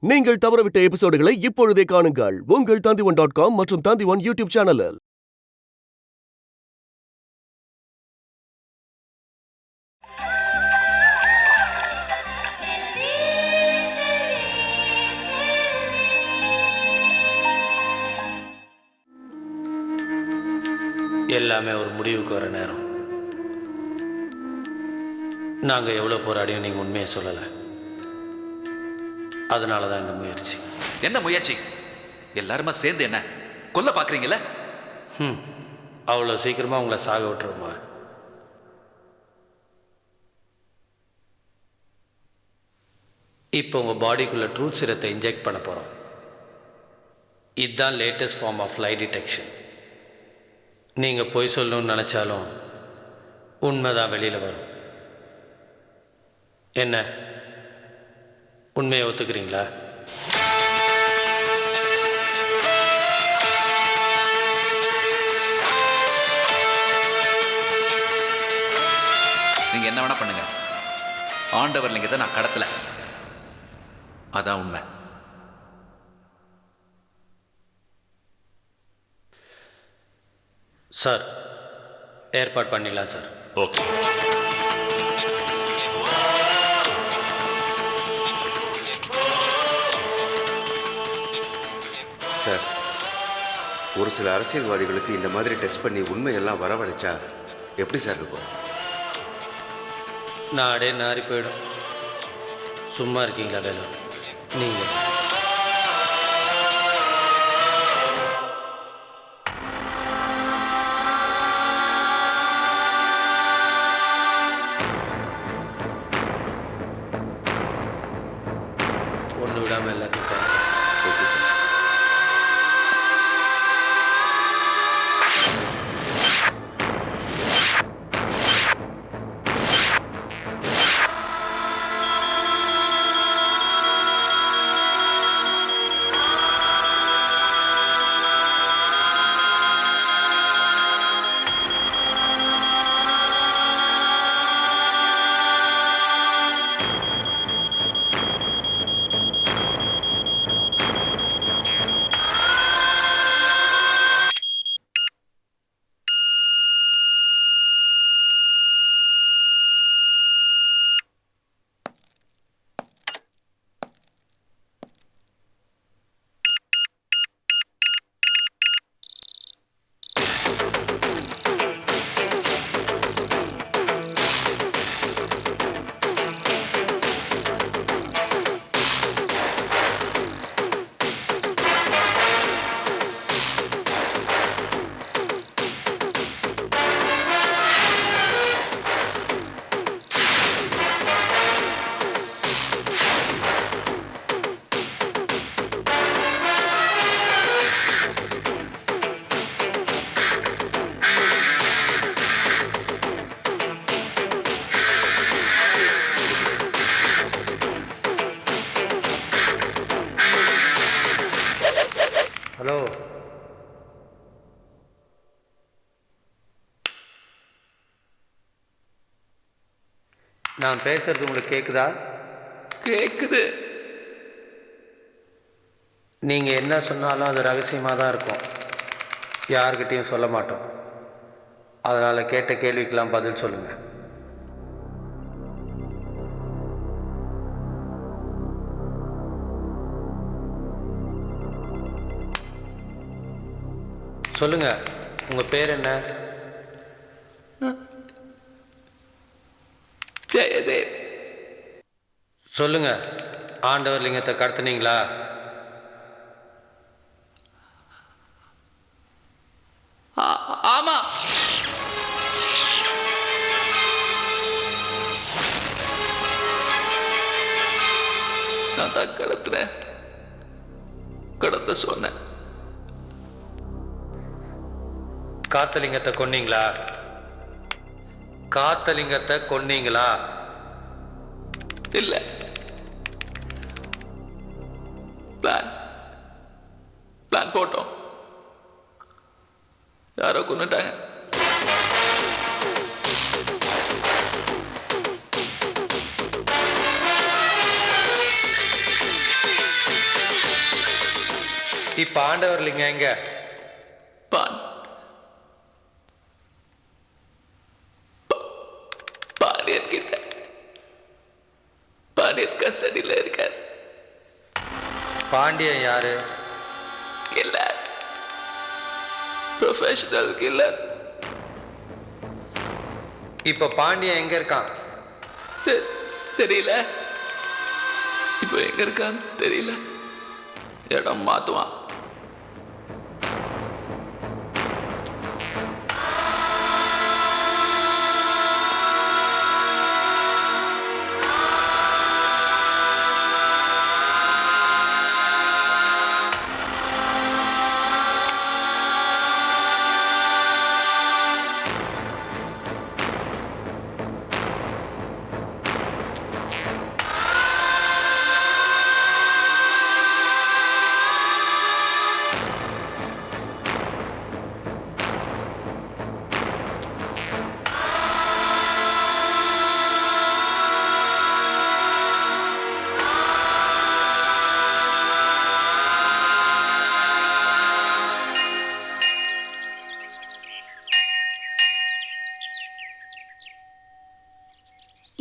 நீங்கள் தவறவிட்ட எபிசோடுகளை இப்பொழுதே காணுங்கள் உங்கள் Tandivan.com மற்றும் Tandivan யூடியூப் சேனலில். எல்லாமே ஒரு முடிவுக்கு வர நேரம். நாங்கள் எவ்வளோ போராடியும் நீங்கள் உண்மையை சொல்லலை. அதனால தான் இந்த முயற்சி. என்ன முயற்சி? எல்லாருமா சேர்ந்து என்ன கொல்ல பார்க்குறீங்களே? அவ்வளோ சீக்கிரமாக உங்களை சாக விட்டுருமா? இப்போ உங்கள் பாடிக்குள்ளே ட்ரூத் சிரத்தை இன்ஜெக்ட் பண்ண போகிறோம். இதுதான் latest form of lie detection. நீங்கள் பொய் சொல்லணும்னு நினச்சாலும் உண்மைதான் வெளியில் வரும். என்ன உண்மையை ஒத்துக்கிறீங்களா? நீங்க என்ன வேணா பண்ணுங்க, ஆண்டவர் லிங்கத்தை நான் கடத்தல, அதான் உண்மை. சார், ஏற்பாடு பண்ணிடலாம் சார். ஓகே. சார், ஒரு சில அரசியல்வாதிகளுக்கு இந்த மாதிரி டெஸ்ட் பண்ணி உண்மையெல்லாம் வரவழைச்சா எப்படி சார் இருக்கும்? நாடே நாரி போயிடும். சும்மா இருக்கீங்களா வேலை? நீங்கள் ஒன்று விடாமல் எல்லாத்தையும் பாருங்க. Okay sir. ஹலோ, நான் பேசுறது உங்களுக்கு கேட்குதா? கேக்குது. நீங்கள் என்ன சொன்னாலும் அது ரகசியமாக தான் இருக்கும், யார்கிட்டையும் சொல்ல மாட்டோம். அதனால் கேட்ட கேள்விக்கெல்லாம் பதில் சொல்லுங்கள். சொல்லுங்க, உங்க பேர் என்ன? ஜெயதேவ். சொல்லுங்க, ஆண்டவர் லிங்கத்தை கடத்துனீங்களா? ஆமா. நான் தான் கடத்துறேன், கடத்த சொன்னேன். காத்தலிங்கத்தை கொன்னீங்களா? காத்தலிங்கத்தை கொன்னீங்களா? இல்ல, பிளான் போட்டோம், யாரோ கொன்னுட்டாங்க. இப்போ ஆண்டவர் லிங்கம் எங்க? பாண்டியர்கிட்ட பாண்டியர் கஸ்டடியில் இருக்கார். பாண்டியன் யாரு? Killer, professional killer. இப்போ பாண்டியன் எங்க இருக்கான்? தெரியல. இப்போ எங்க இருக்கான்னு தெரியல. இடம் மாத்துவான்.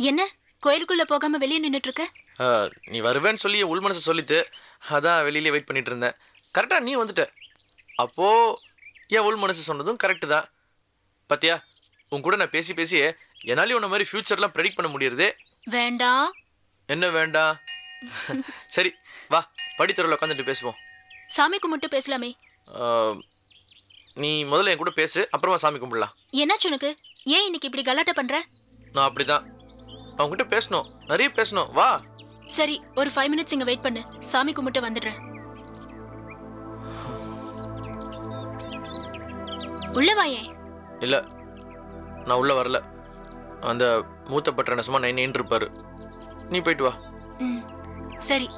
என்ன கோயிலுக்குள்ள போகாம வெளியே நின்னுட்டு இருக்க? நீ வருவேன்னு சொல்லி உள் மனசு சொல்லிட்டு அதான் வெளியிலே வெயிட் பண்ணிட்டு இருந்தேன். கரெக்டாக நீ வந்துட்ட. அப்போது என் உள் மனசு சொன்னதும் கரெக்டு தான். பார்த்தியா, உன் கூட நான் பேசி பேசியே என்னாலையும் உன்ன மாதிரி ஃப்யூச்சர்லாம் ப்ரெடிக்ட் பண்ண முடியுறதே. வேண்டாம். என்ன வேண்டாம்? சரி வா, படித்துறையில் உட்காந்துட்டு பேசுவோம். சாமி கும்பிட்டு பேசலாமே. நீ முதல்ல என் கூட பேசு, அப்புறமா சாமி கும்பிடலாம். என்னாச்சு உனக்கு? ஏன் இன்னைக்கு இப்படி கலாட்டா பண்ற? நான் அப்படி தான். அவங்ககிட்ட பேசணும், நிறைய பேசணும். வா. சரி, ஒரு 5 மினிட்ஸ் இங்க வெயிட் பண்ணு. சாமி கும்பிட்டு வந்துடுறேன். உள்ள வாயே. இல்லை, நான் உள்ளே வரல. அந்த மூத்த பட்டனை சும்மா நைன் இருப்பாரு. நீ போயிட்டு வா. ம் சரி,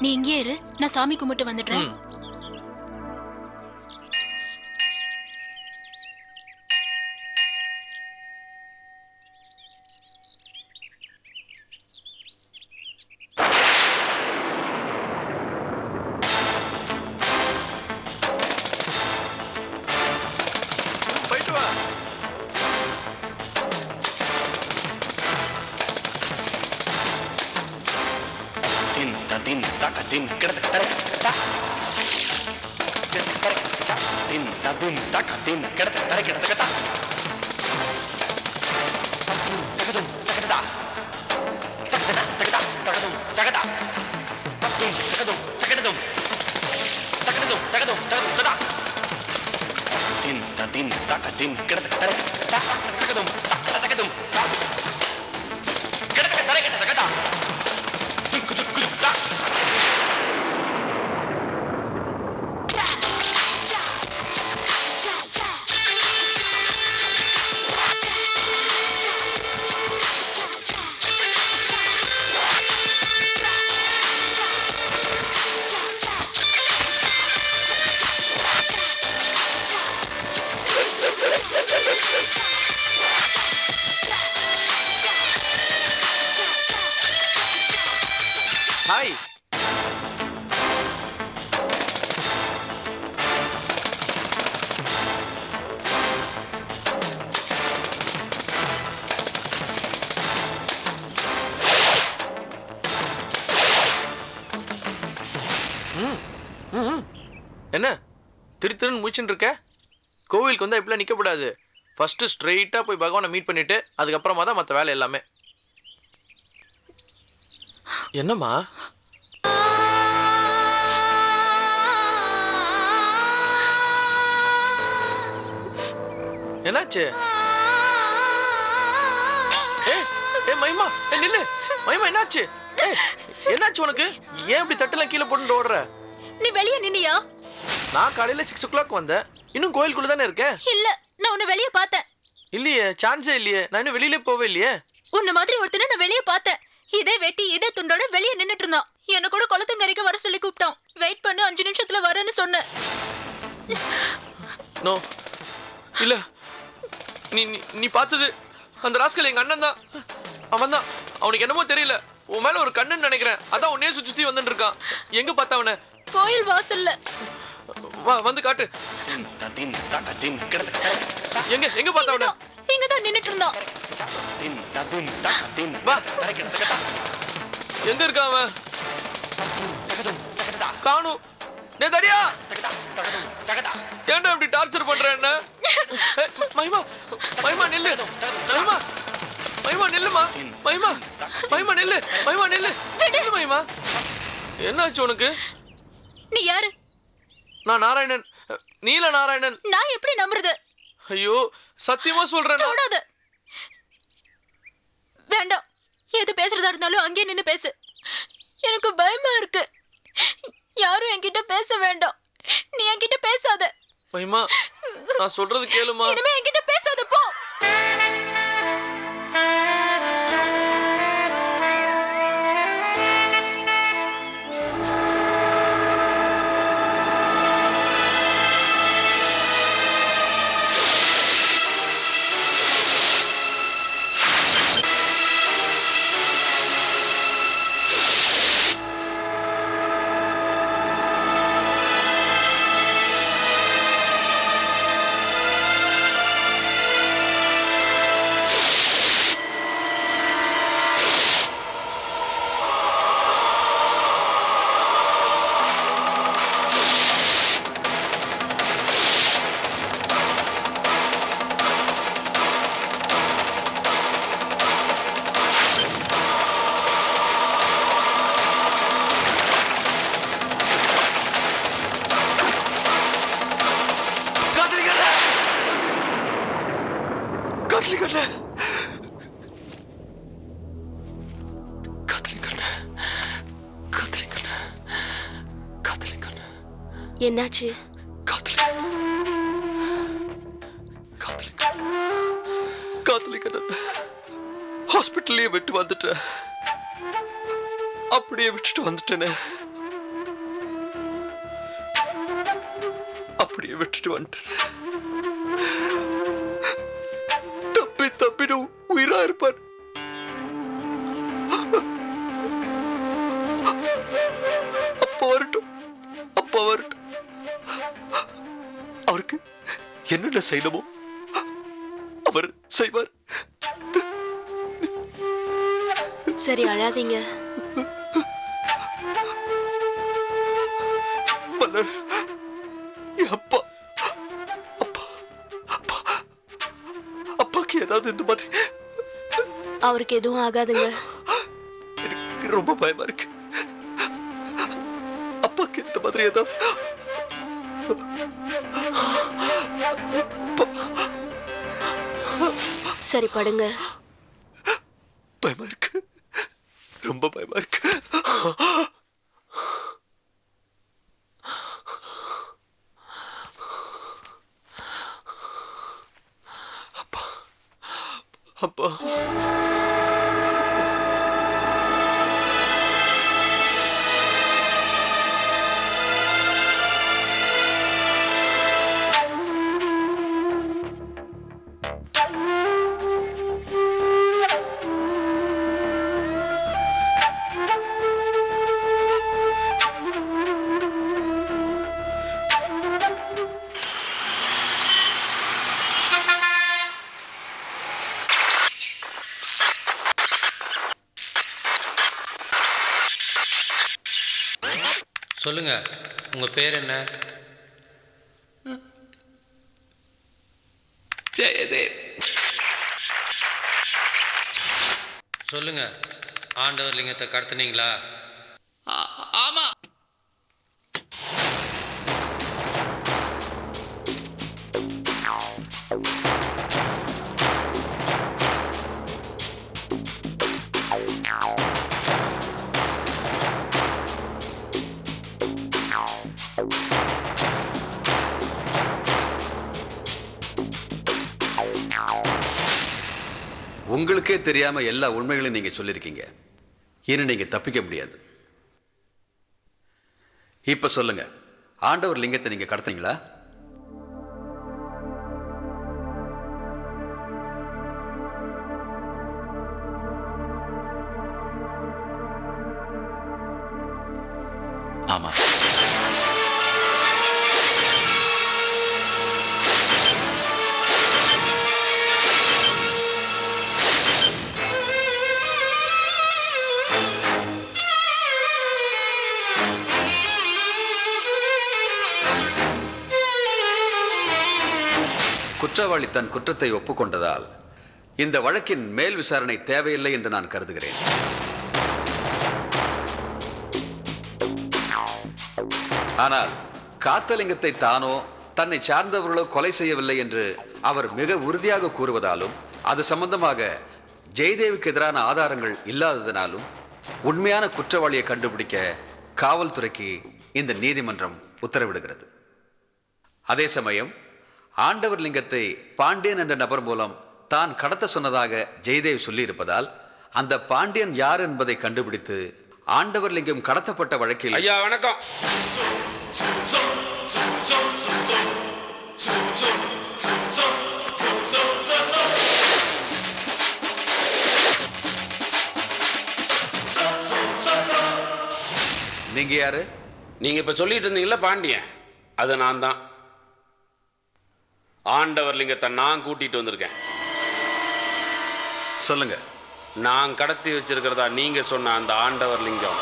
நீ இங்கே இரு, நான் சாமி கும்பிட்டு வந்துடுறேன். போயிட்டு வா. Tin taka tin kereta kereta tin taka tin kereta kereta kereta takadum takada takada takadum takada takadum takadum takadum takadum takada tin taka tin kereta kereta takadum takadum kereta kereta kereta hi. என்ன திருன்னு முடிச்சுட்டு இருக்க? கோவிலுக்கு வந்தால் இப்படிலாம் நிற்கக்கூடாது. First ஸ்ட்ரெயிட்டாக போய் பகவானை மீட் பண்ணிவிட்டு அதுக்கப்புறமா தான் மற்ற வேலை எல்லாமே. என்னம்மா? என்னாச்சு? மகிமா, நில்லு. மகிமா, என்னாச்சு? என்னாச்சு உனக்கு? ஏன் இப்படி தட்டெல்லாம் கீழே போட்டு ஓடுற? நீ வெளியே நின்னியா? நான் காலையில 6 o'clock வந்தேன். இன்னும் கோயிலுக்குள்ள தானே இருக்கேன். இல்ல, நான் உன்னை வெளியே பார்த்தேன். இல்லையே, சான்ஸே இல்லையே. நான் இன்னும் வெளியிலே போவே இல்லையே. உன்ன மாதிரி ஒருத்தனை நான் வெளியே பார்த்தேன். இதே வெட்டி இதே துண்டோட வெளியே நின்னுட்டு இருந்தான். என்ன கூட குளத்தங்கரைக்கு வர சொல்லி கூப்பிட்டான். வெயிட் பண்ணு, 5 நிமிஷத்துல வரேன்னு சொன்னேன். நோ, இல்ல. நீ நீ பார்த்தது அந்த ராஸ்கல் எங்க அண்ணன் தான். அவன் தான். அவனுக்கு என்னமோ தெரியல, உன் மேல ஒரு கண்ணுன்னு நினைக்கிறேன். அதான் உன்னே சுத்தி வந்துட்டு இருக்கான். எங்க பார்த்த அவனை? கோயில் வாசல்ல. வா வந்து காட்டு. தின் ததின் தக தின் கிடத்துக்க எங்க எங்க பார்த்த அவன? இங்கதான் நின்னுட்டு இருந்தான். தின் ததுன் தக தின் வா. கிடத்துக்க எங்க இருக்கான் அவன்? காணும். டேய் தடியா, ஏன்டா இப்படி டார்ச்சர் பண்ற என்ன? மகிமா மகிமா நில்லு. மகிமா மகிமா நில்லுமா. மகிமா மகிமா நில்லு. மகிமா நில்லு. நில்லு மகிமா. என்னாச்சு உனக்கு? நீ யாரு? நான் நாராயணன், நீல நாராயணன். நான் எப்படி நம்புறது? ஐயோ சத்தியமா சொல்றேன். தொடாத. வேண்டாம். எது பேசுறதா இருந்தாலும் அங்கேயே நின்னு பேசு. எனக்கு பயமா இருக்கு. யாரும் என்கிட்ட பேச வேண்டாம். நீ என்கிட்ட பேசாத. மகிமா நான் சொல்றது கேளுமா. இனிமே என்கிட்ட பேசாத போ. என்னாச்சு? ஹாஸ்பிட்டல்லையே விட்டு வந்துட்டேன். அப்படியே விட்டுட்டு வந்துட்டேனே. அப்படியே விட்டுட்டு வந்துட்டேன். தப்பி தப்பின உயிரா இருப்பார். அப்பா வரட்டும், அப்பா வரட்டும். அவருக்கு என்னென்ன செய்யணுமோ அவர் செய்வார். சரி, அழாதீங்க. மலர், அப்பா அப்பா அப்பா அப்பாக்கு ஏதாவது இந்த மாதிரி அவருக்கு எதுவும் ஆகாதுங்க. எனக்கு ரொம்ப பயமா இருக்கு. அப்பாக்கு இந்த மாதிரி ஏதாவது சரி, படுங்க. பயமா இருக்கு, ரொம்ப பயமா இருக்கு. அப்பா அப்பா சொல்லுங்க, உங்க பேர் என்ன? ஜெயதேவ். சொல்லுங்க, ஆண்டவர் லிங்கத்தை கடத்துனீங்களா? ஆமா. உங்களுக்கே தெரியாம எல்லா உண்மைகளையும் நீங்க சொல்லிருக்கீங்க. இனி நீங்க தப்பிக்க முடியாது. இப்ப சொல்லுங்க, ஆண்டவர் லிங்கத்தை நீங்க கடத்தீங்களா? ஆமா. குற்றவாளி தன் குற்றத்தை ஒப்புக்கொண்டதால் இந்த வழக்கின் மேல் விசாரணை தேவையில்லை என்று நான் கருதுகிறேன். ஆனால் காத்தலிங்கத்தை தானோ தன்னை சார்ந்தவர்களோ கொலை செய்யவில்லை என்று அவர் மிக உறுதியாக கூறுவதாலும் அது சம்பந்தமாக ஜெயதேவுக்கு எதிரான ஆதாரங்கள் இல்லாததினாலும் உண்மையான குற்றவாளியை கண்டுபிடிக்க காவல்துறைக்கு இந்த நீதிமன்றம் உத்தரவிடுகிறது. அதே சமயம் ஆண்டவர் லிங்கத்தை பாண்டியன் என்ற நபர் மூலம் தான் கடத்த சொன்னதாக ஜெயதேவ் சொல்லியிருப்பதால் அந்த பாண்டியன் யார் என்பதை கண்டுபிடித்து ஆண்டவர் லிங்கம் கடத்தப்பட்ட வழக்கில் ஐயா வணக்கம். நீங்க யாரு? நீங்க இப்ப சொல்லிட்டு இருந்தீங்கல்ல பாண்டியன், அது நான் தான். ஆண்டவர் லிங்கத்தை நான் கூட்டிட்டு வந்திருக்கேன். சொல்லுங்க. நான் கடத்தி வச்சிருக்கிறதா நீங்க சொன்ன அந்த ஆண்டவர் லிங்கம்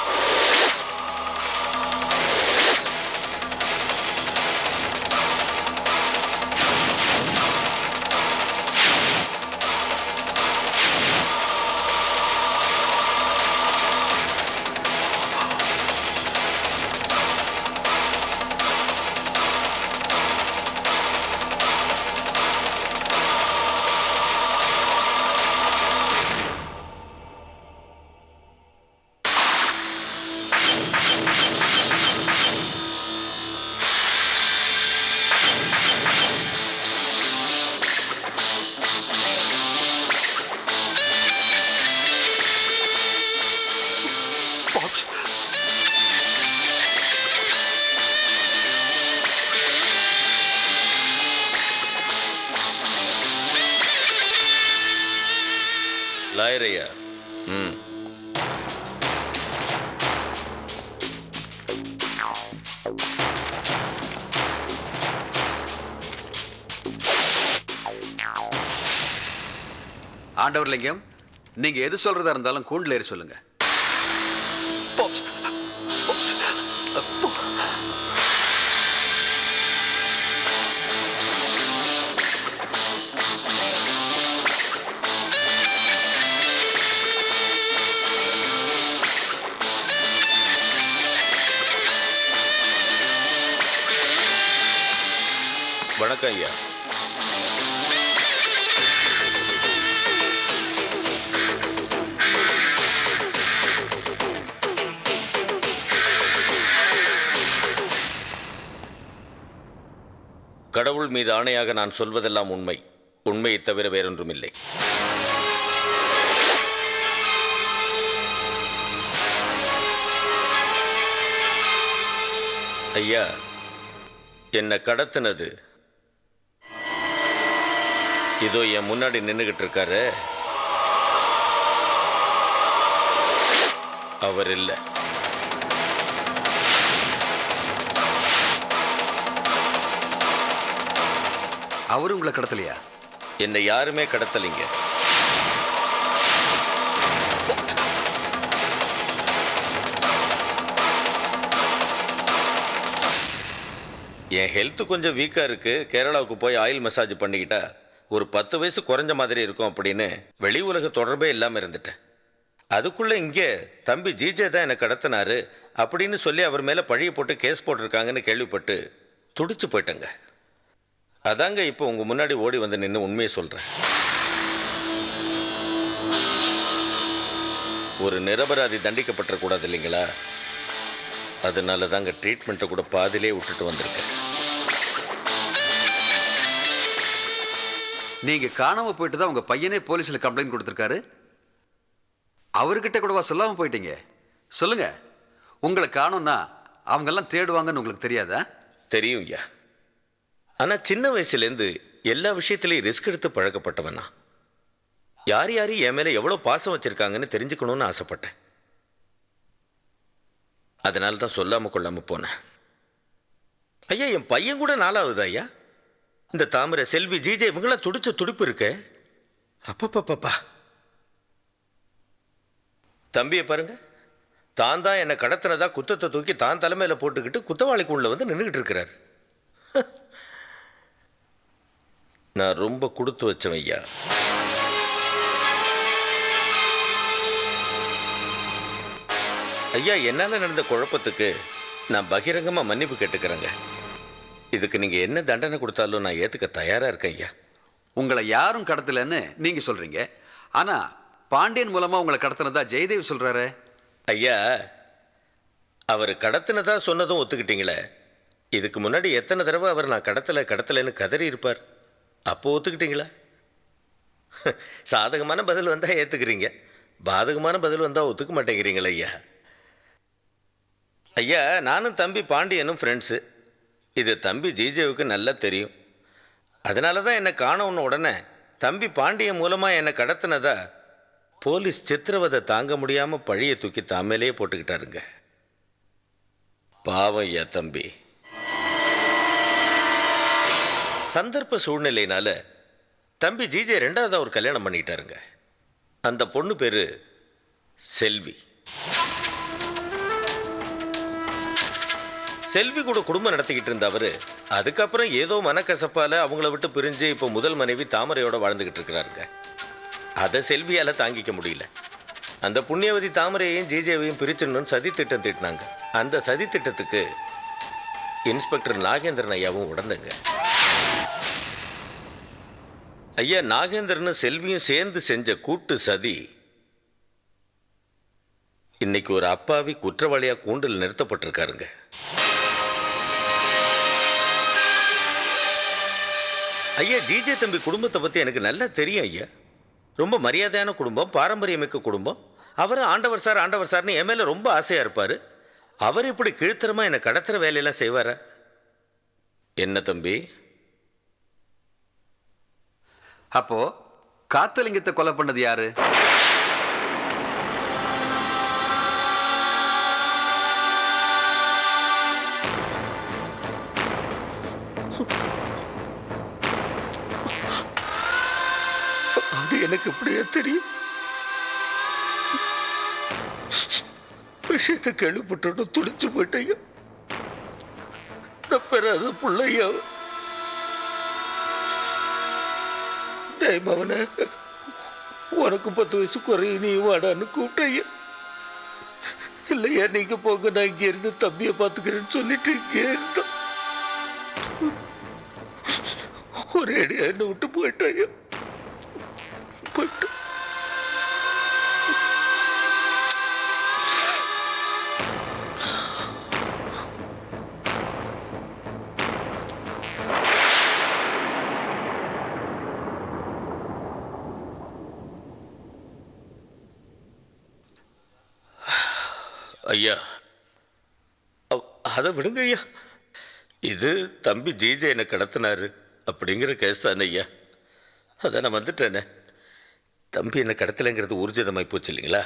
லாயரையா? ஆண்டவர் லிங்கம், நீங்க எது சொல்றதா இருந்தாலும் கூண்டில் ஏறி சொல்லுங்க. வணக்கம் ஐயா. கடவுள் மீது ஆணையாக நான் சொல்வதெல்லாம் உண்மை, உண்மையை தவிர வேறொன்றுமில்லை. ஐயா, என்னை கடத்தினது இதோ என் முன்னாடி நின்றுகிட்டு இருக்காரு, அவர் இல்லை. அவரு உங்களை கடத்தலையா? என்னை யாருமே கடத்தலைங்க. என் ஹெல்த் கொஞ்சம் வீக்காக இருக்குது, கேரளாவுக்கு போய் ஆயில் மசாஜ் பண்ணிக்கிட்டா ஒரு 10 வயசு குறைஞ்ச மாதிரி இருக்கும் அப்படின்னு வெளி உலக தொடர்பே இல்லாமல் இருந்துட்டேன். அதுக்குள்ளே இங்கே தம்பி ஜிஜே தான் என்னை கடத்தினாரு அப்படின்னு சொல்லி அவர் மேலே பழிய போட்டு கேஸ் போட்டிருக்காங்கன்னு கேள்விப்பட்டு துடிச்சு போயிட்டேங்க. அதாங்க இப்போ உங்கள் முன்னாடி ஓடி வந்து நின்று உண்மையை சொல்கிறேன். ஒரு நிரபராதி தண்டிக்கப்பட்டக்கூடாது இல்லைங்களா? அதனால தாங்க ட்ரீட்மெண்ட்டை கூட பாதிலே விட்டுட்டு வந்திருக்கேன். நீங்க காணாம போயிட்டு தான் உங்க பையனே போலீஸ்ல கம்ப்ளைண்ட் கொடுத்திருக்காரு. அவர்கிட்ட கூடவா சொல்லாம போயிட்டீங்க? சொல்லுங்க, உங்களை காணோம்னா அவங்க எல்லாம் தேடுவாங்கன்னு உங்களுக்கு தெரியாதா? தெரியும் ஐயா. ஆனால் சின்ன வயசுலேருந்து எல்லா விஷயத்துலையும் ரிஸ்க் எடுத்து பழக்கப்பட்டவனா. யார் யார் என் மேலே எவ்வளோ பாசம் வச்சுருக்காங்கன்னு தெரிஞ்சுக்கணும்னு ஆசைப்பட்டேன். அதனால தான் சொல்லாமல் கொள்ளாமல் போனேன். ஐயா, என் பையன் கூட 4வது ஐயா. இந்த தாமரை, செல்வி, ஜிஜே இவங்களாம் துடிச்ச துடிப்பு இருக்க. அப்பப்பப்பா, தம்பியை பாருங்க, தான் தான் என்னை கடத்தினதா குத்தத்தை தூக்கி தான் தலைமையில் போட்டுக்கிட்டு குத்தவாளிக்குள்ள வந்து நின்றுக்கிட்டு இருக்கிறாரு. நான் ரொம்ப கொடுத்து வச்சவன் ஐயா. ஐயா, என்னால் நடந்த குழப்பத்துக்கு நான் பகிரங்கமாக மன்னிப்பு கேட்டுக்கிறேங்க. இதுக்கு நீங்கள் என்ன தண்டனை கொடுத்தாலும் நான் ஏற்றுக்க தயாராக இருக்கேன் ஐயா. உங்களை யாரும் கடத்தலைன்னு நீங்க சொல்றீங்க. ஆனா பாண்டியன் மூலமா உங்களை கடத்தினதா ஜெயதேவ் சொல்றாரு. ஐயா, அவர் கடத்தினதா சொன்னதும் ஒத்துக்கிட்டீங்களே. இதுக்கு முன்னாடி எத்தனை தடவை அவர் நான் கடத்தலைன்னு கதறி இருப்பார். அப்போ ஒத்துக்கிட்டீங்களா? சாதகமான பதில் வந்தால் ஏற்றுக்கிறீங்க, பாதகமான பதில் வந்தால் ஒத்துக்க மாட்டேங்கிறீங்களா ஐயா? ஐயா, நானும் தம்பி பாண்டியனும் ஃப்ரெண்ட்ஸு. இது தம்பி ஜிஜேவுக்கு நல்லா தெரியும். அதனால தான் என்னை காணோன்னு உடனே தம்பி பாண்டியன் மூலமாக என்னை கடத்தினதா போலீஸ் சித்திரவதை தாங்க முடியாமல் பழியை தூக்கி தாமேலேயே போட்டுக்கிட்டாருங்க. பாவம் ஐயா தம்பி. சந்தர்ப்ப சூழ்நிலையினால தம்பி ஜிஜே ரெண்டாவதா ஒரு கல்யாணம் பண்ணிக்கிட்டாருங்க. அந்த பொண்ணு பேரு செல்வி. செல்வி கூட குடும்பம் நடத்திக்கிட்டு இருந்த அவரு அதுக்கப்புறம் ஏதோ மனக்கசப்பால அவங்கள விட்டு பிரிஞ்சு இப்போ முதல் மனைவி தாமரையோட வாழ்ந்துகிட்டு இருக்கிறாருங்க. அதை செல்வியால் தாங்கிக்க முடியல. அந்த புண்ணியவதி தாமரையையும் ஜிஜேவையும் பிரிச்சிடணும்னு சதி திட்டம் தீட்டினாங்க. அந்த சதி திட்டத்துக்கு இன்ஸ்பெக்டர் நாகேந்திரன் ஐயாவும் உடந்துங்க. ஐயா, நாகேந்திரனும் செல்வியும் சேர்ந்து செஞ்ச கூட்டு சதி இன்னைக்கு ஒரு அப்பாவி குற்றவாளியா கூண்டில் நிறுத்தப்பட்டிருக்காருங்க. ஐயா, ஜிஜே தம்பி குடும்பத்தை பற்றி எனக்கு நல்லா தெரியும் ஐயா. ரொம்ப மரியாதையான குடும்பம், பாரம்பரியமிக்க குடும்பம். அவர் ஆண்டவர் சார்னு என் மேலே ரொம்ப ஆசையாக இருப்பார். அவர் இப்படி கீழ்த்தரமாக என்னை கடத்துகிற வேலையெல்லாம் செய்வாரா என்ன தம்பி? அப்போ காத்தலிங்கத்தை கொலை பண்ணது யாரு? அது எனக்கு எப்படியே தெரியும். விஷயத்தை கேள்விப்பட்டோன்னு துடிச்சு போயிட்டேங்க. நான் பெறாத பிள்ளையா மவனே, உனக்கு 10 வயசு குறைய நீ வாடான்னு கூப்பிட்டையா. இல்லையா, நீங்க போங்க, நான் இங்கே இருந்து தம்பியை பார்த்துக்கிறேன்னு சொல்லிட்டு இங்கே இருந்தோம். ஒரே அடியா என்ன விட்டு போயிட்டாயா. போயிட்டு ஐயா, அதை விடுங்க ஐயா. இது தம்பி ஜிஜே என்னை கடத்தினாரு அப்படிங்கிற கேஸ் தானே ஐயா. அதான் நான் வந்துட்டேனே. தம்பி என்னை கடத்தலைங்கிறது ஊர்ஜிதமாகி போச்சு இல்லைங்களா?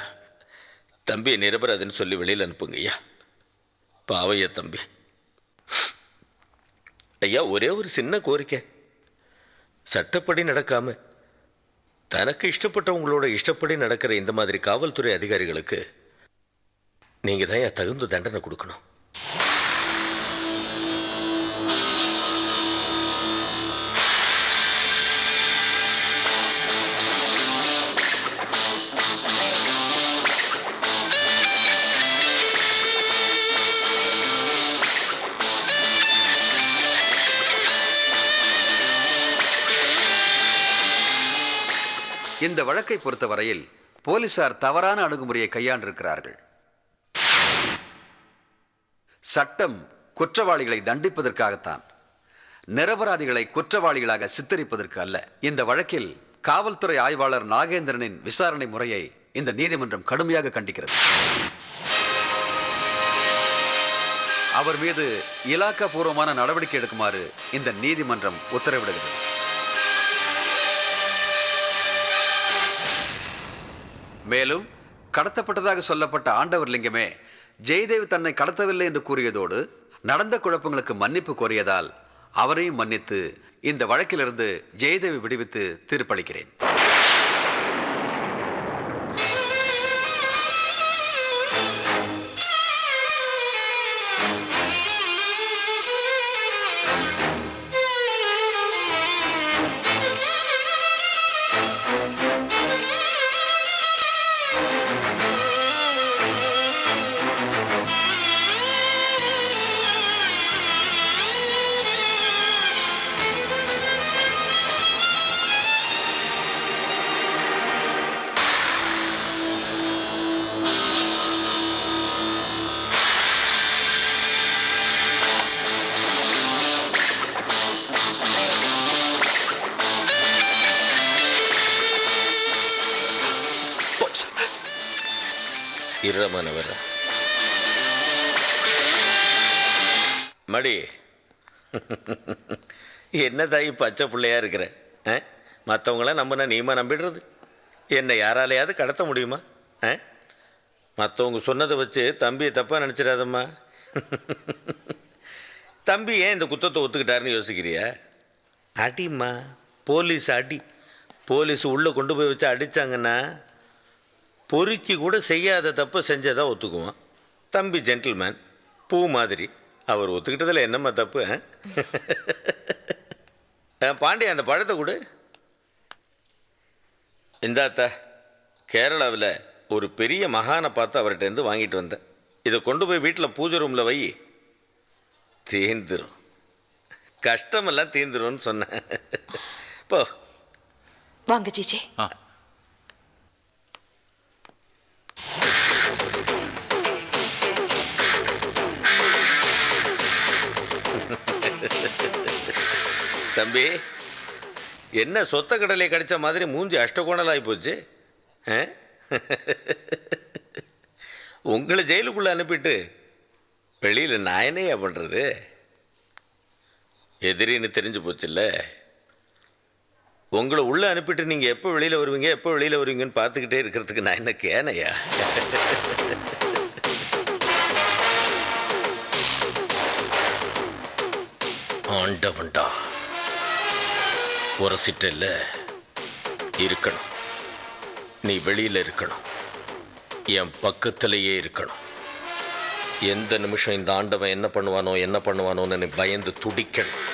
தம்பியை நிரபராதுன்னு சொல்லி வெளியில் அனுப்புங்க ஐயா. பாவையா தம்பி. ஐயா, ஒரே ஒரு சின்ன கோரிக்கை. சட்டப்படி நடக்காம தனக்கு இஷ்டப்பட்டவங்களோட இஷ்டப்படி நடக்கிற இந்த மாதிரி காவல்துறை அதிகாரிகளுக்கு நீங்கள் தான் தகுந்த தண்டனை கொடுக்கணும். இந்த வழக்கை பொறுத்தவரையில் போலீசார் தவறான அணுகுமுறையை கையாண்டிருக்கிறார்கள். சட்டம் குற்றவாளிகளை தண்டிப்பதற்காகத்தான், நிரபராதிகளை குற்றவாளிகளாக சித்தரிப்பதற்கு அல்ல. இந்த வழக்கில் காவல்துறை ஆய்வாளர் நாகேந்திரனின் விசாரணை முறையை இந்த நீதிமன்றம் கடுமையாக கண்டிக்கிறது. அவர் மீது இலாக்கா பூர்வமான நடவடிக்கை எடுக்குமாறு இந்த நீதிமன்றம் உத்தரவிடுகிறது. மேலும் கடத்தப்பட்டதாக சொல்லப்பட்ட ஆண்டவர் லிங்கமே ஜெயதேவ் தன்னை கடத்தவில்லை என்று கூறியதோடு நடந்த குழப்பங்களுக்கு மன்னிப்பு கோரியதால் அவரையும் மன்னித்து இந்த வழக்கிலிருந்து ஜெயதேவை விடுவித்து தீர்ப்பளிக்கிறேன். இருமன வர மடி என்ன தாய் பச்சை பிள்ளையா இருக்கிற? மற்றவங்களாம் நம்பினா நீமா நம்பிடுறது? என்னை யாராலையாவது கடத்த முடியுமா? மற்றவங்க சொன்னதை வச்சு தம்பியை தப்பாக நினச்சிடாதம்மா. தம்பி ஏன் இந்த குத்தத்தை ஒத்துக்கிட்டாருன்னு யோசிக்கிறியா? அடிம்மா, போலீஸ் அடி. போலீஸ் உள்ளே கொண்டு போய் வச்சு அடித்தாங்கன்னா பொறுக்கி கூட செய்யாத தப்பை செஞ்சதாக ஒத்துக்குவான். தம்பி ஜென்டில்மேன், பூ மாதிரி. அவர் ஒத்துக்கிட்டதில் என்னம்மா தப்பு? பாண்டியா, அந்த பழத்தை கொடு. இந்தாத்தா, கேரளாவில் ஒரு பெரிய மகானை பார்த்து அவர்கிட்டருந்து வாங்கிட்டு வந்தேன். இதை கொண்டு போய் வீட்டில் பூஜை ரூமில் வை, தீந்துரும். கஷ்டமெல்லாம் தீந்துரும்னு சொன்னேன். போ. வாங்க ஜிஜே. தம்பி, என்ன சொத்த கடலை கடிச்ச மாதிரி மூஞ்சி அஷ்டகோணலாகி போச்சு? உங்களை ஜெயிலுக்குள்ளே அனுப்பிட்டு வெளியில் நான் என்னையா பண்ணுறது? எதிரின்னு தெரிஞ்சு போச்சுல்ல. உங்களை உள்ளே அனுப்பிட்டு நீங்கள் எப்போ வெளியில் வருவீங்க, எப்போ வெளியில் வருவீங்கன்னு பார்த்துக்கிட்டே இருக்கிறதுக்கு நான் என்ன கேனையா? ஆண்டவன்டா, உரசிட்டல்ல இருக்கணும். நீ வெளியில் இருக்கணும், என் பக்கத்திலேயே இருக்கணும். எந்த நிமிஷம் இந்த ஆண்டவன் என்ன பண்ணுவானோன்னு நீ பயந்து துடிக்கணும்.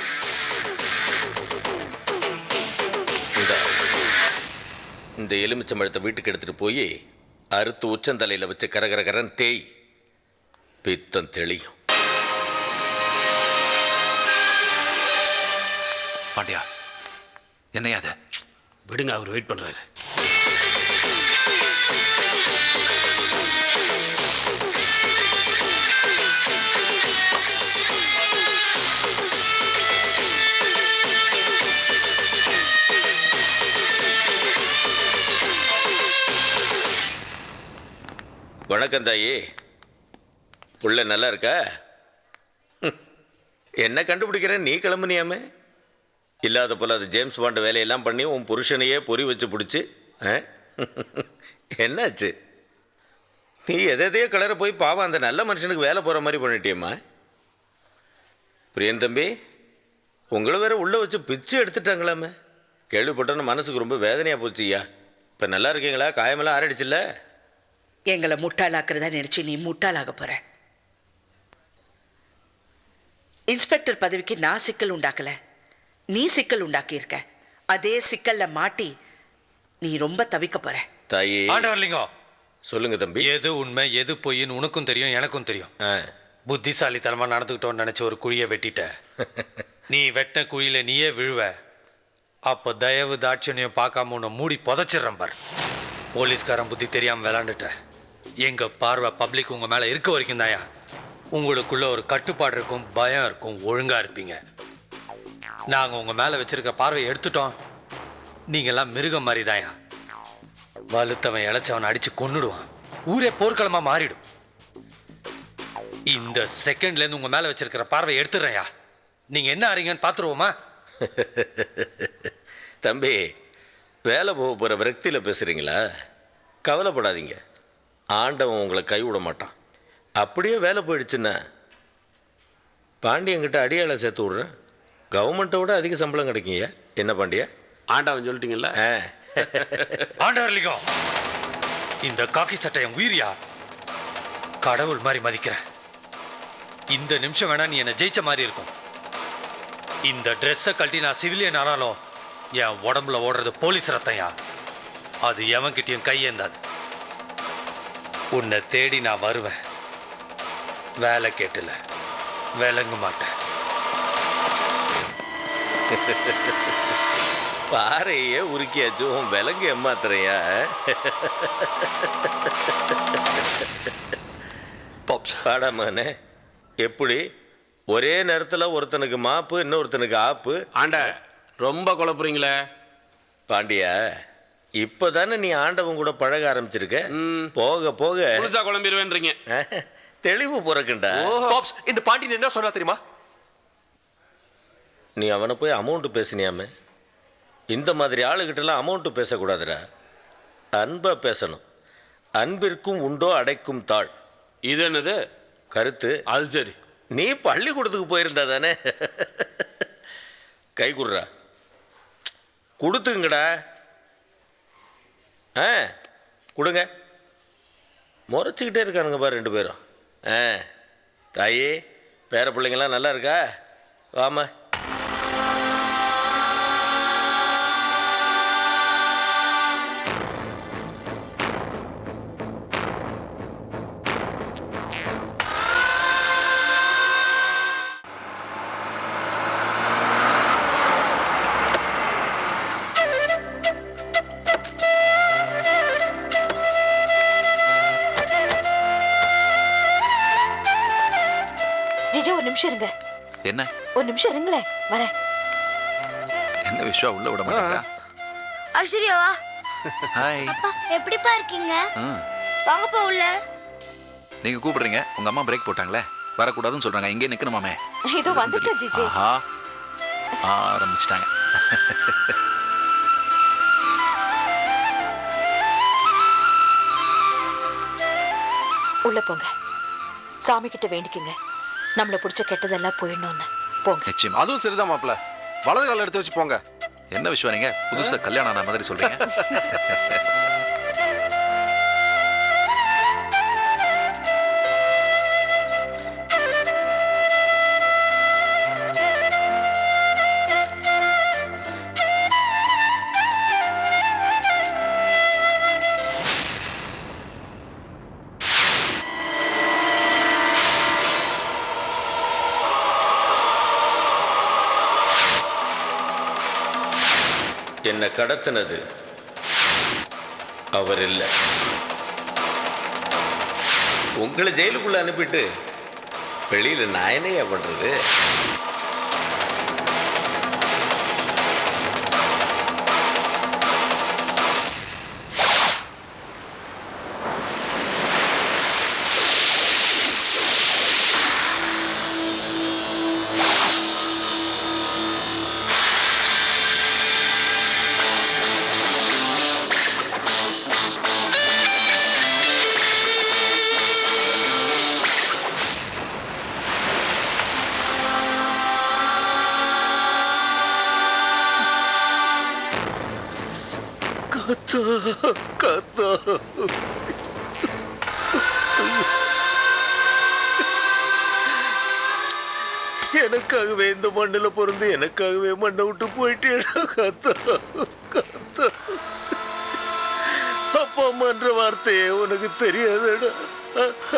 இந்த எலுமிச்சம்பழத்தை வீட்டுக்கு எடுத்துகிட்டு போய் அறுத்து உச்சந்தலையில் வச்சு கரகரகரன் தேய், பித்தம் தெளியும். பாண்டியா, என்னையா அது? விடுங்க, அவர் வெயிட் பண்ணுறாரு. வணக்கம் தாயி. புள்ள நல்லா இருக்கா? என்ன கண்டுபிடிக்கிறேன், நீ கிளம்புனியாமே? இல்லாத போல அது ஜேம்ஸ் பாண்ட் வேலையெல்லாம் பண்ணி உன் புருஷனையே பொறி வச்சு பிடிச்சி என்னாச்சு? நீ எதையோ கிளற போய் பாவம் அந்த நல்ல மனுஷனுக்கு வேலை போகிற மாதிரி பண்ணிட்டியம்மா. பிரியன் தம்பி, உங்களை வேற உள்ளே வச்சு பிச்சு எடுத்துட்டாங்களாமே. கேள்விப்பட்டோன்னு மனசுக்கு ரொம்ப வேதனையாக போச்சுய்யா. இப்போ நல்லா இருக்கீங்களா? காயமெல்லாம் ஆரடிச்சில்ல? எங்களை முட்டாளாக்குறதா நினைச்சு நீ முட்டாளாக போற. இன்ஸ்பெக்டர் பதவிக்கு நான் சிக்கல் உண்டாக்கல, நீ சிக்கல் உண்டாக்கி இருக்க. அதே சிக்கல்ல மாட்டி நீ ரொம்ப தவிக்க போற. தாயி, ஆண்டவர்லிங்கம், சொல்லுங்க தம்பி. எது உண்மை எது பொய்ன்னு உனக்கும் தெரியும், எனக்கும் தெரியும். புத்திசாலித்தனமா நடந்துக்கிட்டோன்னு நினைச்ச ஒரு குழியை வெட்டிட்ட. நீ வெட்ட குழியில நீயே விழுவ. அப்போ தயவு தாட்சணியம் பார்க்காம உன்னை மூடி புதைச்சிடுறேன் பார். போலீஸ்காரன் புத்தி தெரியாம விளாண்டுட்ட. எங்க பார்வை பப்ளிக் உங்க மேல இருக்க வரைக்கும் தாயா உங்களுக்குள்ள ஒரு கட்டுப்பாடு இருக்கும், பயம் இருக்கும், ஒழுங்கா இருப்பீங்க. நாங்க உங்க மேல வச்சிருக்க பார்வையை எடுத்துட்டோம், நீங்கெல்லாம் மிருகம் மாதிரி தாயா. வலுத்தவன் இழைச்சவன் அடிச்சு கொன்னுடுவான், ஊரே போர்க்களமா மாறிடும். இந்த செகண்ட்ல இருந்து உங்க மேல வச்சிருக்கிற பார்வையை எடுத்துடுறேன்யா. நீங்க என்ன ஆறீங்கன்னு பாத்துருவோமா? தம்பி, வேலை போக போகிற விரக்தியில் பேசுகிறீங்களா? கவலைப்படாதீங்க, ஆண்டவன் உங்களை கைவிட மாட்டான். அப்படியே வேலை போயிடுச்சுன்னா பாண்டியங்கிட்ட அடியாளை சேர்த்து விட்றேன். கவர்மெண்ட்டை விட அதிக சம்பளம் கிடைக்குங்க. என்ன பாண்டியா? ஆண்டவன் சொல்லிட்டீங்களா? ஆண்டவர்லிங்கம், இந்த காக்கி சட்டை என் உயிரியா. கடவுள் மாதிரி மதிக்கிறேன். இந்த நிமிஷம் வேணா நீ என்னை ஜெயிச்ச மாதிரி இருக்கும். இந்த ட்ரெஸ்ஸை கழட்டி நான் சிவிலியன் ஆனாலும் என் உடம்புல ஓடுறது போலீஸ் ரத்தையா. அது எவன்கிட்டயும் கையேந்தாது. உன்னை தேடி நான் வருவேன். வேலை கேட்டல விளங்க மாட்டேன். பாறையே உருக்கியாச்சு, உன் விலங்கு ஏமாத்துறையா? பாடாமனே, எப்படி ஒரே நேரத்தில் ஒருத்தனுக்கு மாப்பு, இன்னொருத்தனுக்கு ஆப்பு? ஆண்ட ரொம்ப குழப்புறீங்களே. பாண்டியா, இப்பதானே நீ ஆண்டவன் கூட பழக ஆரம்பிச்சிருக்க. போக போக புதுசா குழம்பிடுவேன்றீங்க. தெளிவு பிறக்குண்டா. பாப்ஸ், இந்த பாண்டியன் என்ன சொன்னா தெரியுமா? நீ அவனை போய் அமௌண்ட் பேசினியாமே. இந்த மாதிரி ஆளுகிட்டலாம் அமௌண்ட் பேசக்கூடாதுடா. அன்பா பேசணும். அன்பிற்கும் உண்டோ அடைக்கும் தாழ். இது என்னது கருத்து? அது சரி. நீ பள்ளிக்கூடத்துக்கு போயிருந்தா தானே. கை குடுறா. கொடுத்துங்கடா. கொடுங்க. முறைச்சிக்கிட்டே இருக்கானுங்க பாரு 2 பேரும். தாயே, பேர பிள்ளைங்களாம் நல்லா இருக்கா? வாமா. ஜிஜோ, ஒரு நிமிஷம் இருங்க. என்ன? ஒரு நிமிஷம் இருங்களேன், வரேன். என்ன விஸ்வா உள்ள விட மாட்டேங்கிறா? ஐஸ்வர்யாவா? ஹாய். அப்பா, எப்படிப்பா இருக்கீங்க? வாங்கப்பா உள்ள. நீங்க கூப்பிடுறீங்க, உங்க அம்மா பிரேக் போட்டாங்களே, வரக்கூடாதுன்னு சொல்றாங்க. இங்கே நிக்கணுமாமே. இதோ வந்துட்டேன் ஜிஜி. ஆஹா, ஆரம்பிச்சிட்டாங்க. உள்ள போங்க, சாமி கிட்ட வேண்டிக்குங்க, நம்மள பிடிச்ச கெட்டதெல்லாம் போயிடணும்னு. போங்க. நிச்சயமா. அதுவும் சரிதான் மாப்ள. வலது கால எடுத்து வச்சு போங்க. என்ன விஸ்வா நீங்க புதுசா கல்யாணம் ஆன மாதிரி சொல்றீங்க? என்னை கடத்தினது அவர் இல்லை. உங்களை ஜெயிலுக்குள்ள அனுப்பிட்டு வெளியில நான் என்னையா பண்றது? கத்தா எனக்காகவே இந்த மண்ணில் பிறந்து எனக்காகவே மண்ணை விட்டு போயிட்டேடா. கத்தா கத்தா. அப்பா அம்மான்ற வார்த்தையே உனக்கு தெரியாதடா.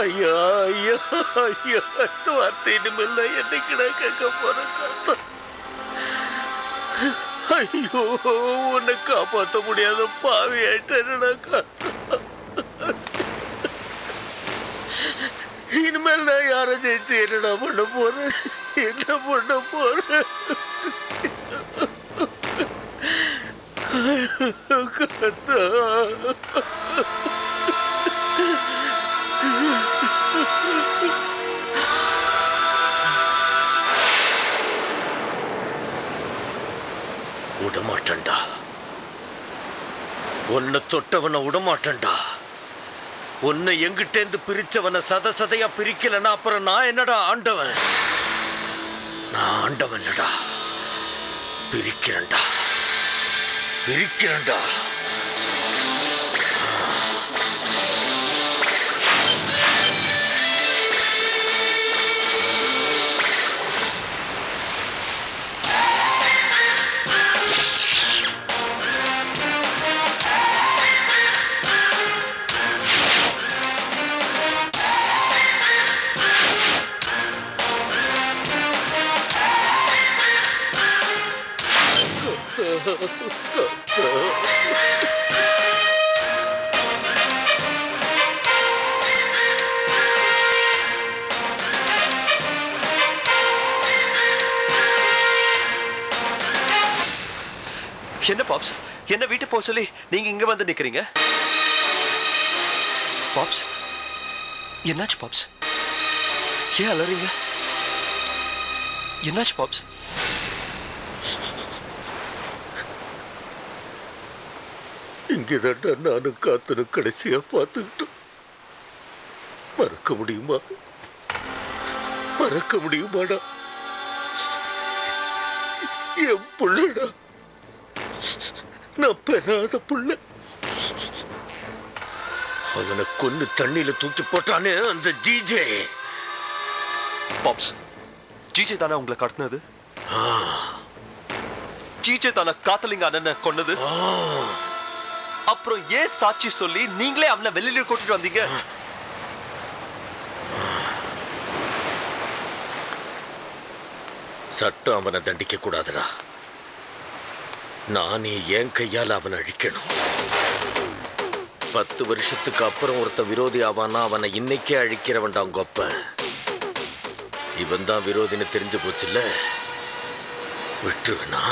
ஐயா ஐயா ஐயா, இந்த வார்த்தை இனிமேல் நான் என்னைக்குடா கேட்க போறேன்? கத்தா. ஐயோ, உன்னை காப்பாற்ற முடியாத பாவி ஆயிட்டேன்டா. இனிமேல் நான் யாரை ஜெயிச்சு என்னடா பண்ண போறேன்? என்ன பண்ண போறேன்? கத்தா. விடமாட்டண்டா. உன்னை தொட்டவனை விடமாட்டண்டா. உன்னை எங்கிட்டேந்து பிரிச்சவனை சதையா பிரிக்கலன்னா அப்புறம் நான் என்னடா ஆண்டவன்? நான் ஆண்டவன் இல்லடா. பிரிக்கிறேன்டா, பிரிக்கிறேன்டா. என்ன பாப்ஸ், என்ன வீட்டு போக சொல்லி நீங்க இங்க வந்து நிக்கிறீங்க? பாப்ஸ், என்னாச்சு பாப்ஸ்? ஏன் அலறீங்க? என்னாச்சு பாப்ஸ்? இங்கேதான்டா நானும் காத்தனும் கடைசியா பார்த்துக்கிட்டோம். மறக்க முடியுமா? மறக்க முடியுமாடா? என் புள்ளடா, நான் பெறாத புள்ள. அவனை கொன்னு தண்ணியில தூக்கி போட்டானே அந்த ஜிஜே. பாப்ஸ், ஜிஜே தானே உங்களை கடத்தினது? ஜிஜே தானே காத்தலிங்க அண்ணனை கொன்னது? அப்புறம் ஏன் சாட்சி சொல்லி நீங்களே அவனை வெளியில கூட்டிட்டு வந்தீங்க? சட்டம் அவனை தண்டிக்க கூடாதுடா. நானே என் கையால் அவனை அழிக்கணும். 10 வருஷத்துக்கு அப்புறம் ஒருத்த விரோதி ஆவானா அவனை இன்னைக்கே அழிக்கிறவன்டா உங்க அப்பன். இவன் தான் விரோதின்னு தெரிஞ்சு போச்சுல்ல, விட்டுருவனா?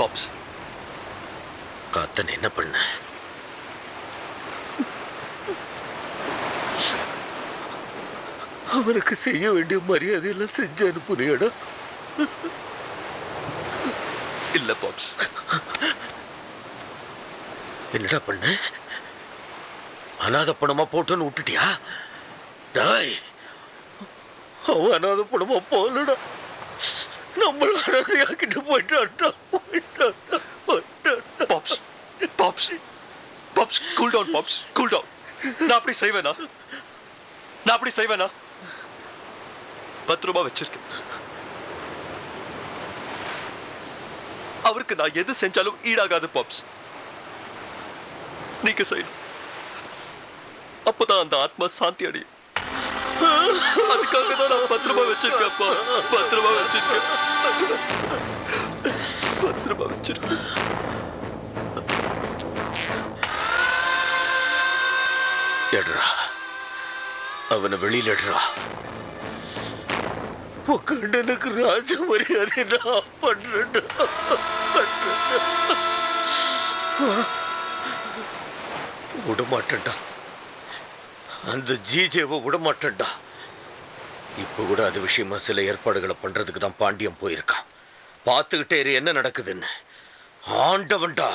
பாப்ஸ், காத்தன் என்ன பண்ண? அவனுக்கு செய்ய வேண்டிய மரியாதையெல்லாம் செஞ்சு அனுப்புனியடா? இல்ல பாப்ஸ். என்னடா பண்ண? அநாத பணமா போட்டுன்னு விட்டுட்டியா? டாய், அவன் அநாத பணமா போலடா, நம்மள அனாதையாக்கிட்டு போயிட்டான்டா. பாப்ஸ், பாப்ஸ், பாப்ஸ், கூல் டவுன் பாப்ஸ், கூல் டவுன். நான் அப்படி செய்வேனா? நான் அப்படி செய்வேனா? 10 ரூபாய் வச்சிருக்கேன். அவருக்கு நான் எது செஞ்சாலும் ஈடாகாது பாப்ஸ். நீங்க செய்யணும், அப்பதான் அந்த ஆத்மா சாந்தி அடையும். அதுக்காக தான் நான் 10 ரூபாய் வச்சிருக்கேன் பாப்ஸ். 10 ரூபாய் வச்சிருக்கேன். 10 ரூபாய் வச்சிருக்கேன். எடுறா, அவனை வெளியில எடுறா. கண்டனுக்கு ராஜ மரியாதை நான் பண்றேன். விடமாட்டேன்டா, அந்த ஜிஜேவை விடமாட்டேன்டா. இப்ப கூட அது விஷயமா சில ஏற்பாடுகளை பண்றதுக்கு தான் பாண்டியன் போயிருக்கான். பார்த்துக்கிட்டே இரு என்ன நடக்குதுன்னு. ஆண்டவன்டா.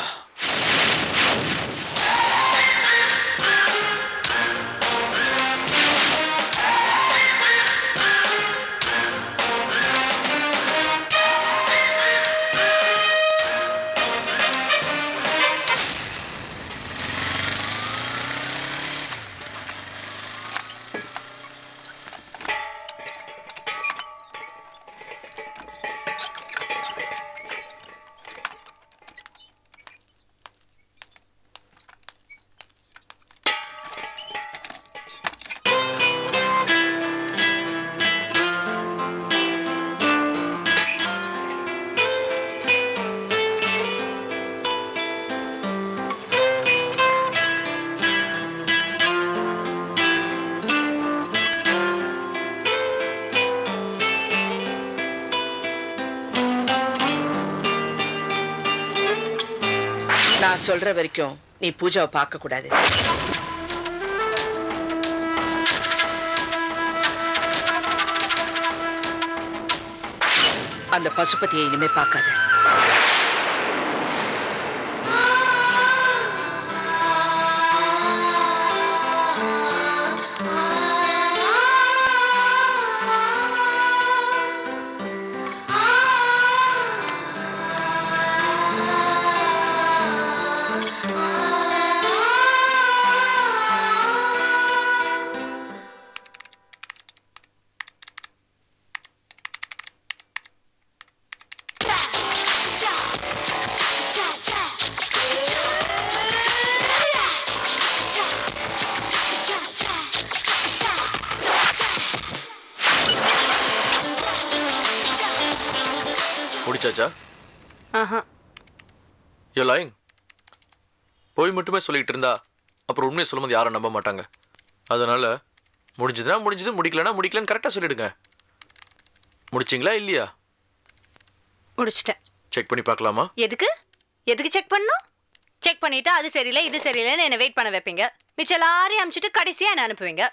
நான் சொல்ற வரைக்கும் நீ பூஜாவை பார்க்க கூடாது. அந்த பசுபதியை இனிமே பார்க்காத. முடிச்சாச்சா? ஆஹா, You're lying. போய் மட்டுமே சொல்லிக்கிட்டு இருந்தா அப்புறம் உண்மையை சொல்லும்போது யாரும் நம்ப மாட்டாங்க. அதனால முடிஞ்சதுன்னா முடிஞ்சது, முடிக்கலன்னா முடிக்கலன்னு கரெக்டாக சொல்லிடுங்க. முடிச்சிங்களா இல்லையா? முடிச்சிட்டேன். செக் பண்ணி பார்க்கலாமா? எதுக்கு எதுக்கு செக் பண்ணணும்? செக் பண்ணிட்டு அது சரியில்லை இது சரியில்லைன்னு என்னை வெயிட் பண்ண வைப்பீங்க. மிச்சம் எல்லாரையும் அனுப்பிச்சிட்டு கடைசியாக என்ன அனுப்புவீங்க.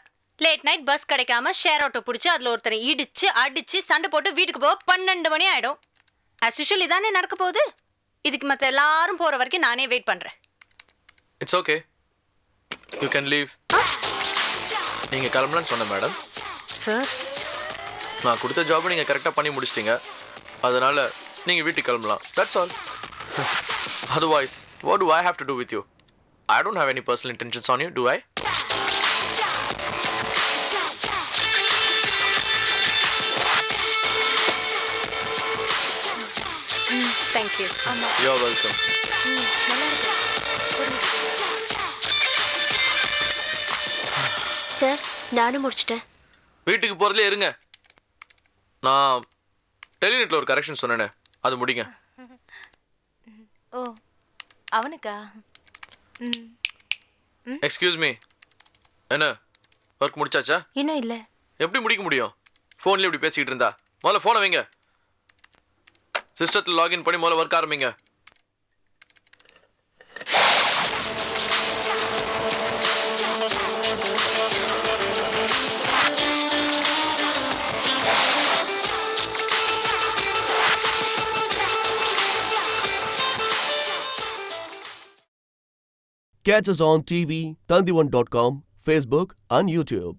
லேட் நைட் பஸ் கிடைக்காம ஷேர் ஆட்டோ பிடிச்சி அதில் ஒருத்தனை இடிச்சு அடிச்சு சண்டை போட்டு வீட்டுக்கு போக 12 மணி ஆகிடும். ஆஸ் யூஷுவல் இதானே நடக்க போகுது. இதுக்கு மற்ற எல்லாரும் போகிற வரைக்கும் நானே வெயிட் பண்ணுறேன். It's okay, you can leave. நீங்கள் கிளம்பலான்னு சொன்னேன் மேடம். சார், நான் கொடுத்த ஜாபை நீங்கள் கரெக்டாக பண்ணி முடிச்சிட்டிங்க. அதனால் நீங்கள் வீட்டுக்கு கிளம்பலாம். That's all. Otherwise, what do I have to do with you? I don't have any personal intentions on you, do I? Thank you. You're welcome. Sir, நானும் முடிச்சிட்டேன். வீட்டுக்கு போகிறதுலே இருங்க. நான் டெலிநெட்டில் ஒரு கரெக்ஷன் சொன்னேனே, அது முடிங்க. ஓ, அவனுக்கா? எக்ஸ்கியூஸ் மீ, என்ன ஒர்க் முடிச்சாச்சா? இன்னும் இல்லை. எப்படி முடிக்க முடியும்? ஃபோன்லேயே இப்படி பேசிக்கிட்டு இருந்தா. முதல்ல ஃபோனை வைங்க. சிஸ்டத்தில் லாகின் பண்ணி முதல்ல ஒர்க் ஆரம்பிங்க. Catch us on TV, Tandivan.com, Facebook and YouTube.